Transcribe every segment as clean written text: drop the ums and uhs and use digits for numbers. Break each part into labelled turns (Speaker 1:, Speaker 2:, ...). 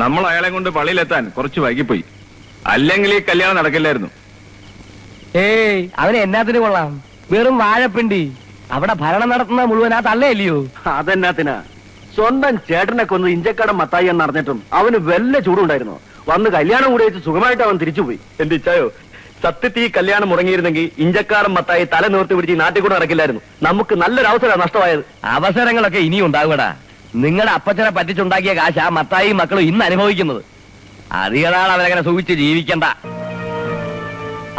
Speaker 1: നമ്മൾ അയാളെ കൊണ്ട് പള്ളിയിലെത്താൻ കുറച്ച് വൈകിപ്പോയി. അല്ലെങ്കിൽ ഈ കല്യാണം നടക്കില്ലായിരുന്നു.
Speaker 2: ഏയ്, അവനെ എന്നാത്തിന് കൊള്ളാം? വെറും വാഴപ്പിണ്ടി. അവിടെ ഭരണം നടത്തുന്ന മുഴുവൻ ആ തള്ളയല്ലയോ?
Speaker 3: അതെന്നാത്തിനാ? സ്വന്തം ചേട്ടനെ കൊന്ന് ഇഞ്ചക്കടം മത്തായി എന്ന് അറിഞ്ഞിട്ടും അവന് വല്ല ചൂടുണ്ടായിരുന്നു. വന്ന് കല്യാണം കൂടി വെച്ച് സുഖമായിട്ട് അവൻ തിരിച്ചുപോയി. എന്റെ ഇച്ചായോ, സത്യത്തിൽ ഈ കല്യാണം മുടങ്ങിയിരുന്നെങ്കിൽ ഇഞ്ചക്കാടൻ മത്തായി തല നിവർത്തി പിടിച്ച് നാട്ടിൽ കൂടെ നടക്കില്ലായിരുന്നു. നമുക്ക് നല്ലൊരു അവസരമാണ് നഷ്ടമായത്.
Speaker 2: അവസരങ്ങളൊക്കെ ഇനിയും ഉണ്ടാകുകടാ. നിങ്ങളുടെ അപ്പച്ചനെ പറ്റിച്ചുണ്ടാക്കിയ കാശ് ആ മത്തായി മക്കളും ഇന്ന് അനുഭവിക്കുന്നത്. അധികനാൾ അവരങ്ങനെ സൂക്ഷിച്ച് ജീവിക്കണ്ട.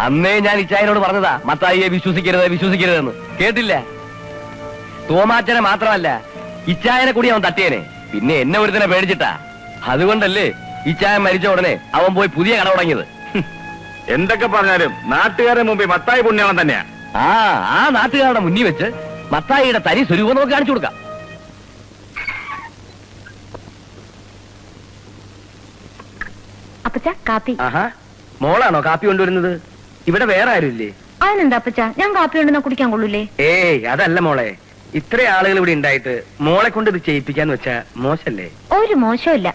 Speaker 2: അന്നേ ഞാൻ ഇച്ചായനോട് പറഞ്ഞതാ മത്തായിയെ വിശ്വസിക്കരുതെന്ന്. കേട്ടില്ല? തോമാച്ചനെ മാത്രമല്ല, ഇച്ചായനെ കൂടി അവൻ തട്ടിയനെ. പിന്നെ എന്നെ ഒരുത്തനെ പേടിച്ചിട്ടാ. അതുകൊണ്ടല്ലേ ഇച്ചായൻ മരിച്ച ഉടനെ അവൻ പോയി പുതിയ കട തുടങ്ങിയത്.
Speaker 1: എന്തൊക്കെ പറഞ്ഞാലും നാട്ടുകാരുടെ മുമ്പിൽ മത്തായി പുണ്യാവൻ തന്നെയാ.
Speaker 2: ആ നാട്ടുകാരുടെ മുന്നിൽ വെച്ച് മത്തായിയുടെ തനി സ്വരൂപം നമുക്ക് കാണിച്ചു കൊടുക്കാം.
Speaker 4: അപ്പച്ച കാപ്പി.
Speaker 2: മോളാണോ കാപ്പി കൊണ്ടുവരുന്നത്? ഇവിടെ വേറെ ആരുമില്ലേ?
Speaker 4: അതിനെന്താ അപ്പച്ച, ഞാൻ കാപ്പി കൊണ്ടുവന്നാ കുടിക്കാൻ കൊള്ളൂലേ?
Speaker 2: ഏയ്, അതല്ല മോളെ. ഇത്ര ആളുകൾ ഇവിടെ ഉണ്ടായിട്ട് മോളെ കൊണ്ട് ഇത് ചെയ്യിപ്പിക്കാന്ന് വെച്ചാ മോശല്ലേ?
Speaker 4: ഒരു മോശമില്ല.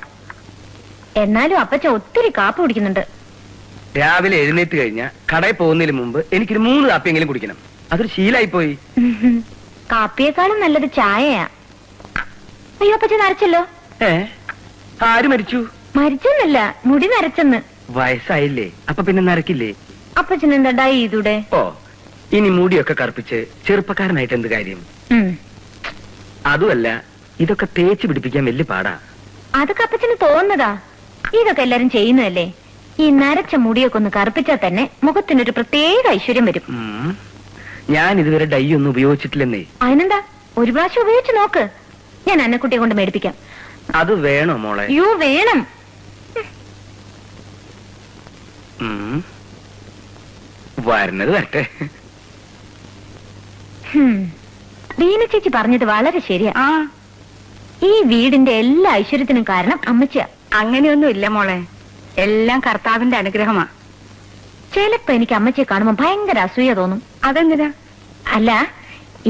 Speaker 4: എന്നാലും അപ്പച്ച ഒത്തിരി കാപ്പി കുടിക്കുന്നുണ്ട്.
Speaker 2: രാവിലെ എഴുന്നേറ്റ് കഴിഞ്ഞാ കടയിൽ പോകുന്നതിന് മുമ്പ് എനിക്കൊരു 3 കാപ്പിയെങ്കിലും കുടിക്കണം. അതൊരു ശീലായി പോയി.
Speaker 4: കാപ്പിയേക്കാളും നല്ലത് ചായയാ. അയ്യോ, അപ്പച്ച നരച്ചല്ലോ.
Speaker 2: ആര് മരിച്ചു?
Speaker 4: മരിച്ചെന്നല്ല, മുടി നരച്ചെന്ന്.
Speaker 2: വയസ്സായില്ലേ, അപ്പൊ പിന്നെ നരക്കില്ലേ?
Speaker 4: അപ്പച്ചൻ എന്താ ഡൈ ചെയ്തൂടെ?
Speaker 2: ഓ, ഇനി മുടിയൊക്കെ കറുപ്പിച്ച് ചെറുപ്പക്കാരനായിട്ട് എന്ത് കാര്യം? അതുമല്ല, ഇതൊക്കെ തേച്ച് പിടിപ്പിക്കാൻ വലിയ പാടാ.
Speaker 4: അതൊക്കെ അപ്പച്ചന് തോന്നുന്നതാ. ഇതൊക്കെ എല്ലാരും ചെയ്യുന്നതല്ലേ. ഈ നരച്ച മുടിയൊക്കെ ഒന്ന് കറുപ്പിച്ചാൽ തന്നെ മുഖത്തിനൊരു പ്രത്യേക ഐശ്വര്യം വരും.
Speaker 2: ഞാൻ ഇതുവരെ ഡൈ ഒന്നും ഉപയോഗിച്ചിട്ടില്ലെന്നേ.
Speaker 4: അതിനെന്താ, ഒരു പ്രാവശ്യം ഉപയോഗിച്ച് നോക്ക്. ഞാൻ അന്നക്കുട്ടിയെ കൊണ്ട് മേടിപ്പിക്കാം.
Speaker 2: അത് വേണോ മോളെ?
Speaker 4: യോ, വേണം.
Speaker 2: വരുന്നത് വരട്ടെ.
Speaker 4: ദീന ചേച്ചി പറഞ്ഞത് വളരെ ശരിയാ. ഈ വീടിന്റെ എല്ലാ ഐശ്വര്യത്തിനും കാരണം അമ്മച്ചിയാ.
Speaker 5: അങ്ങനെയൊന്നും ഇല്ല മോളെ, എല്ലാം കർത്താവിന്റെ അനുഗ്രഹമാ.
Speaker 4: ചിലപ്പോ എനിക്ക് അമ്മച്ചിയെ കാണുമ്പോ ഭയങ്കര അസൂയ തോന്നും.
Speaker 5: അതെന്തിനാ?
Speaker 4: അല്ല,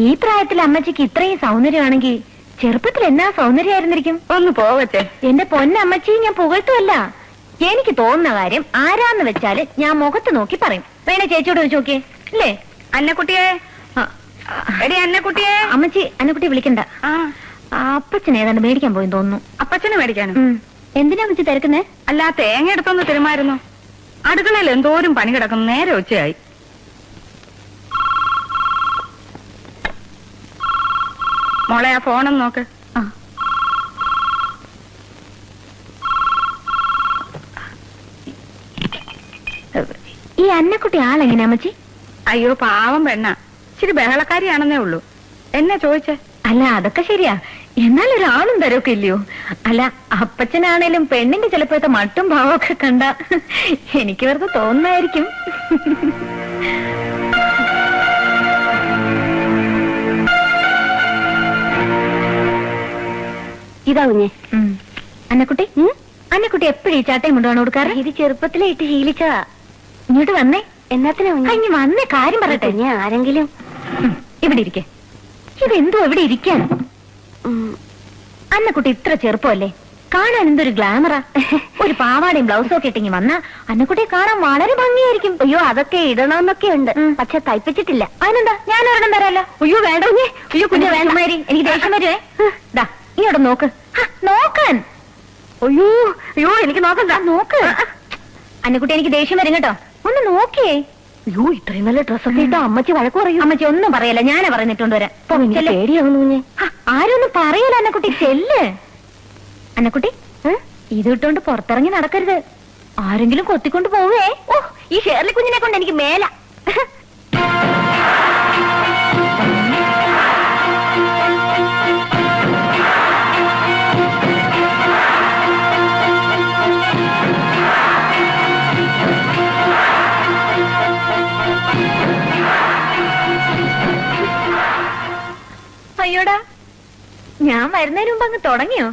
Speaker 4: ഈ പ്രായത്തിൽ അമ്മച്ചിക്ക് ഇത്രയും സൗന്ദര്യമാണെങ്കിൽ ചെറുപ്പത്തിൽ എന്നാ സൗന്ദര്യമായിരുന്നിരിക്കും.
Speaker 5: ഒന്ന് പോവട്ടെ.
Speaker 4: എന്റെ പൊന്നമ്മച്ചി, ഞാൻ പുകഴ്ത്തുമല്ല. എനിക്ക് തോന്നുന്ന കാര്യം ആരാന്ന് വെച്ചാല് ഞാൻ മുഖത്ത് നോക്കി പറയും. വേണേ ചേച്ചിയോട് ചോദിച്ചു നോക്കിയേ. ഇല്ലേ
Speaker 5: അന്നക്കുട്ടിയെ? എടി അന്നക്കുട്ടിയെ.
Speaker 4: അമ്മച്ചി, അന്നക്കുട്ടിയെ വിളിക്കണ്ട. അപ്പച്ചനെ ഏതാണ്ട് മേടിക്കാൻ പോയി തോന്നുന്നു.
Speaker 5: അപ്പച്ചനെ മേടിക്കാനും?
Speaker 4: എന്തിനാ അമ്മച്ചി തിരക്കുന്നേ?
Speaker 5: അല്ല, തേങ്ങ എടുത്തൊന്ന് തിരുമായിരുന്നു. അടുക്കളയിൽ എന്തോരം പണി കിടക്കുന്നു. നേരെ ഉച്ചയായി. മോളെ, ആ ഫോണൊന്ന് നോക്ക്.
Speaker 4: ഈ അന്നക്കുട്ടി ആളെങ്ങനെയാ അമ്മച്ചി?
Speaker 5: അയ്യോ, പാവം പെണ്ണ. ഇച്ചിരി ബഹളക്കാരിയാണെന്നേ ഉള്ളൂ. എന്നെ ചോദിച്ചേ?
Speaker 4: അല്ല, അതൊക്കെ ശരിയാ. എന്നാൽ ഒരാളും തരൊക്കെ ഇല്ലയോ? അല്ല, അപ്പച്ചനാണേലും പെണ്ണിന്റെ ചിലപ്പോഴത്തെ മട്ടും ഭാവമൊക്കെ കണ്ട എനിക്ക് വെറുതെ തോന്നുന്നായിരിക്കും.
Speaker 6: ഇതാ കുഞ്ഞെ.
Speaker 4: അന്നക്കുട്ടി, അന്നക്കുട്ടി എപ്പോഴും ഈ ചാട്ടയും കൊണ്ടുപോകണം കൊടുക്കാറ്?
Speaker 6: ഇത് ചെറുപ്പത്തിലെ ഇട്ട് ശീലിച്ചതാ.
Speaker 4: ഇങ്ങോട്ട് വന്നേ.
Speaker 6: എന്നാത്തിനാ
Speaker 4: ഇനി വന്നേ, കാര്യം പറയട്ടെ.
Speaker 6: ഞാൻ ആരെങ്കിലും
Speaker 4: ഇവിടെ ഇരിക്കേ. ഇതെന്തോ ഇവിടെ ഇരിക്കാൻ? അന്നക്കുട്ടി ഇത്ര ചെറുപ്പമല്ലേ, കാണാൻ എന്തൊരു ഗ്ലാമറാ. ഒരു പാവാടയും ബ്ലൗസും ഒക്കെ ഇട്ടെങ്കിൽ വന്നാ അന്നക്കുട്ടിയെ കാണാൻ വളരെ ഭംഗിയായിരിക്കും.
Speaker 6: അയ്യോ, അതൊക്കെ ഇടണമെന്നൊക്കെ ഉണ്ട്, പക്ഷെ തയ്പ്പിച്ചിട്ടില്ല.
Speaker 4: അതിനെന്താ, ഞാൻ ഒരെണ്ണം തരാലോ.
Speaker 6: അയ്യോ വേണ്ട കുഞ്ഞെ.
Speaker 4: അയ്യോ കുഞ്ഞെ, വേണ്ട മാരി, എനിക്ക് ദേഷ്യം വരുവേ. ദാ ഇങ്ങോട്ട് നോക്ക്. നോക്കാൻ.
Speaker 6: അയ്യോ അയ്യോ, എനിക്ക് നോക്കണ്ട.
Speaker 4: നോക്ക് അന്നക്കുട്ടി, എനിക്ക് ദേഷ്യം വരും കേട്ടോ. ഒന്ന് നോക്കിയേ.
Speaker 6: അയ്യോ, ഇത്രയും നല്ല ഡ്രസ്സൊക്കെ ഇട്ടാ അമ്മച്ചി വഴക്ക് പറയും.
Speaker 4: അമ്മച്ചി ഒന്നും പറയല്ല, ഞാനാ പറഞ്ഞിട്ടുണ്ട് വരാൻ.
Speaker 6: പേടിയാവുന്നു കുഞ്ഞെ.
Speaker 4: ആരൊന്നും പറയല അന്നക്കുട്ടി, ചെല്ല്. അന്നക്കുട്ടി, ഇത് ഇട്ടുകൊണ്ട് പുറത്തിറങ്ങി നടക്കരുത്. ആരെങ്കിലും കൊത്തിക്കൊണ്ട് പോവേ.
Speaker 6: ഓ, ഈ ഷേർലി കുഞ്ഞിനെ കൊണ്ട് എനിക്ക് മേല.
Speaker 4: അയ്യോടാ, ഞാൻ വരുന്നതിന് മുമ്പ് അങ്ങ് തുടങ്ങിയോ?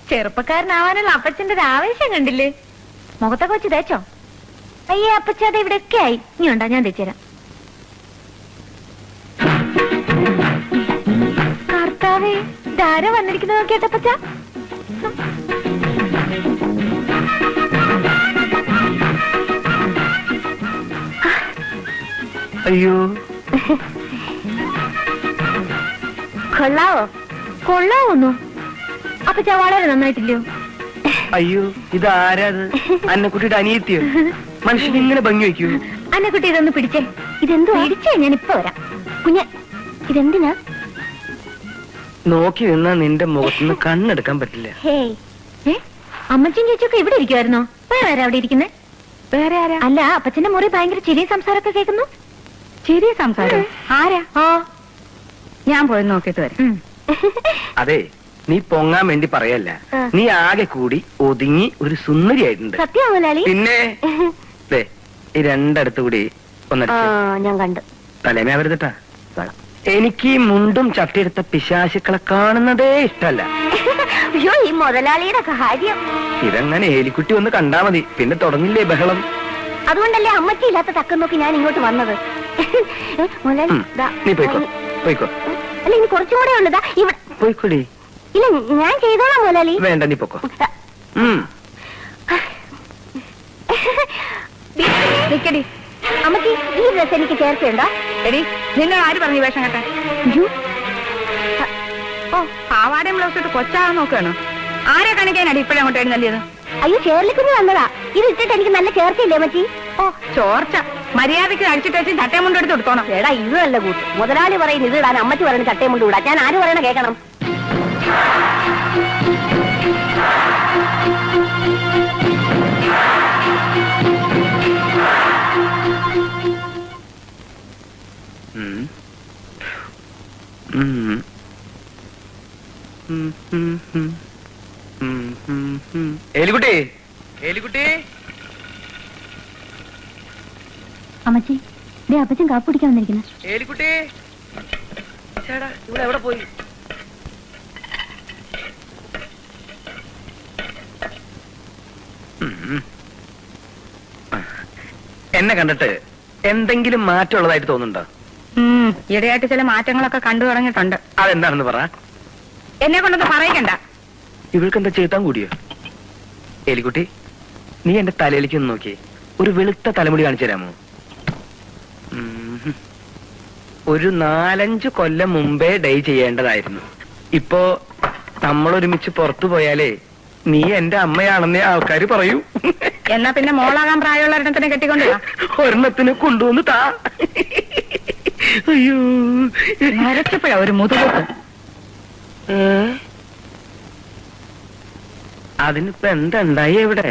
Speaker 4: ചെറുപ്പക്കാരനാവാനുള്ള അപ്പച്ചന്റെ ഒരു ആവേശം കണ്ടില്ലേ? മുഖത്തൊക്കെ വെച്ച് തേച്ചോ? അയ്യേ അപ്പച്ച, അത് ഇവിടെയൊക്കെ ആയി. ഇനി ഉണ്ടാ, ഞാൻ തേച്ചുതരാം. കർത്താവേ, ധാര വന്നിരിക്കുന്നത് നോക്കിയാട്ടപ്പച്ച.
Speaker 3: അയ്യോ
Speaker 6: കൊള്ളാവോ?
Speaker 4: കൊള്ളാവോന്നു അപ്പച്ച വളരെ നന്നായിട്ടില്ലയോ?
Speaker 3: അയ്യോ ഇതാരാത്? അന്നക്കുട്ടിയുടെ അനിയത്തിയോ? മനുഷ്യൻ ഇങ്ങനെ ഭംഗി വയ്ക്കൂ.
Speaker 4: അന്നക്കുട്ടി ഇതൊന്ന് പിടിച്ചേ.
Speaker 6: ഇതെന്തുവാ?
Speaker 4: പിടിച്ചേ, ഞാൻ ഇപ്പൊ വരാം.
Speaker 6: കുഞ്ഞെ, ഇതെന്തിനാ?
Speaker 3: നോക്കി നിന്നാ നിന്റെ മുഖത്തുനിന്ന് കണ്ണെടുക്കാൻ പറ്റില്ല.
Speaker 6: ഹേയ്,
Speaker 4: അമ്മച്ചും ചേച്ചിയൊക്കെ ഇവിടെ ഇരിക്കുവായിരുന്നോ? വേറെ ആരാ അവിടെ ഇരിക്കുന്നേ?
Speaker 5: വേറെ ആരാ?
Speaker 4: അല്ല, അപ്പച്ചന്റെ മുറി ഭയങ്കര ചിരിയും സംസാരമൊക്കെ കേൾക്കുന്നു.
Speaker 5: ചെറിയ സംസാരം. ആരാ?
Speaker 4: ആ
Speaker 5: ഞാൻ പോയി നോക്കിട്ട് വരാം.
Speaker 3: അതെ, നീ പൊങ്ങാൻ വേണ്ടി പറയല്ല. നീ ആകെ കൂടി ഒതുങ്ങി ഒരു സുന്ദരിയായിട്ടുണ്ട്.
Speaker 6: സത്യം മുതലാളി?
Speaker 3: പിന്നെ ദേ, ഈ രണ്ടടുത്ത് കൂടി
Speaker 6: ആ,
Speaker 3: ഒന്നടിച്ച്
Speaker 6: ഞാൻ കണ്ടു.
Speaker 3: തലേമേവരുതട്ടാ. എനിക്ക് ഈ മുണ്ടും ചട്ടിയെടുത്ത പിശാശുക്കളെ കാണുന്നതേ ഇഷ്ടല്ല.
Speaker 6: അയ്യോ, ഈ മുതലാളിയുടെ കാര്യം.
Speaker 3: ഇതങ്ങനെ ഏലിക്കുട്ടി ഒന്ന് കണ്ടാ മതി, പിന്നെ തുടങ്ങില്ലേ ബഹളം.
Speaker 6: അതുകൊണ്ടല്ലേ അമ്മച്ചി ഇല്ലാത്ത തക്കം നോക്കി ഞാൻ ഇങ്ങോട്ട് വന്നത്. മുതലാളി, ദാ,
Speaker 3: നീ പോയിക്കോ പോയിക്കോ
Speaker 6: അല്ല, ഇനി കുറച്ചും കൂടെ ഉണ്ട്. ദാ, ഇവിടെ.
Speaker 3: പോയിക്കോടി.
Speaker 6: ഇല്ല, ഞാൻ ചെയ്തോളാം മുതലാളി.
Speaker 3: വേണ്ട, നീ പൊക്കോ.
Speaker 5: നിക്കടി.
Speaker 6: അമ്മച്ചി, ഈ ഡ്രസ് എനിക്ക് ചേർക്കയുണ്ടോ?
Speaker 5: എടി, നിങ്ങൾ ആര് പറഞ്ഞു ഈ വേഷം കേട്ടെ? ഓ, പാവാടയും ബ്ലൗസ് ഇട്ട് കൊച്ചാകാൻ നോക്കുകയാണോ? ആരെ കാണിക്കാനടി ഇപ്പഴേ അങ്ങോട്ട് എഴുന്നള്ളിയത്?
Speaker 6: അയ്യോ, ചേർലിക്കുഞ്ഞ് വന്നതാ. ഇത് ഇട്ടിട്ട് എനിക്ക് നല്ല ചേർക്കയില്ലേ അമ്മച്ചി?
Speaker 5: ഓ, ചോർച്ച. മര്യാദയ്ക്ക് അടിച്ചിട്ട് വെച്ച് ചട്ടയും കൊണ്ട് എടുത്ത് കൊടുത്തോണം.
Speaker 6: എടാ, ഇത് നല്ല കൂട്ട്. മുതലാളി പറയും ഇത് ഇടാൻ, അമ്മച്ചി പറയുന്ന ചട്ടയും കൊണ്ട് വിടാം. ഞാൻ ആര് പറയണ കേൾക്കണം?
Speaker 3: ഏലിക്കുട്ടി, ഏലിക്കുട്ടി.
Speaker 4: അമ്മച്ചി, ദേ അപ്പച്ചൻ കാപ്പ് പിടിക്കാൻ വന്നിരിക്കുന്നു.
Speaker 3: ഏലിക്കുട്ടി, ചേടാ, ഇവിടെ എവിടെ പോയി? എന്നെ കണ്ടിട്ട് എന്തെങ്കിലും മാറ്റമുള്ളതായിട്ട് തോന്നുന്നുണ്ടോ?
Speaker 5: ഈയിടെയായിട്ട് ചില മാറ്റങ്ങളൊക്കെ കണ്ടു തുടങ്ങിയിട്ടുണ്ട്.
Speaker 3: അതെന്താണെന്ന് പറ.
Speaker 5: എന്നെ കൊണ്ടൊന്ന് പറയിക്കണ്ട.
Speaker 3: ഇവൾക്ക് എന്താ ചെയ്താൻ കൂടിയോ? എലിക്കുട്ടി, നീ എന്റെ തലയിലേക്ക് ഒന്ന് നോക്കി. ഒരു വെളുത്ത തലമുടി കാണിച്ചു തരാമോ? ഒരു 4-5 കൊല്ലം മുമ്പേ ഡൈ ചെയ്യേണ്ടതായിരുന്നു. ഇപ്പോ നമ്മളൊരുമിച്ച് പുറത്തു പോയാലേ നീ എന്റെ അമ്മയാണെന്നേ ആൾക്കാര് പറയൂ.
Speaker 5: എന്നാ പിന്നെ മോളാകാൻ പ്രായമുള്ള ഒരെണ്ണത്തിനെ കെട്ടിക്കൊണ്ടുവാ.
Speaker 3: ഒരെണ്ണത്തിന് കൊണ്ടുവന്ന് താ. അയ്യോ,
Speaker 5: നരച്ചപ്പോഴാ ഒരു മുതുകത്ത്.
Speaker 3: അതിനിപ്പോ എന്താ ഉണ്ടായി എവിടെ?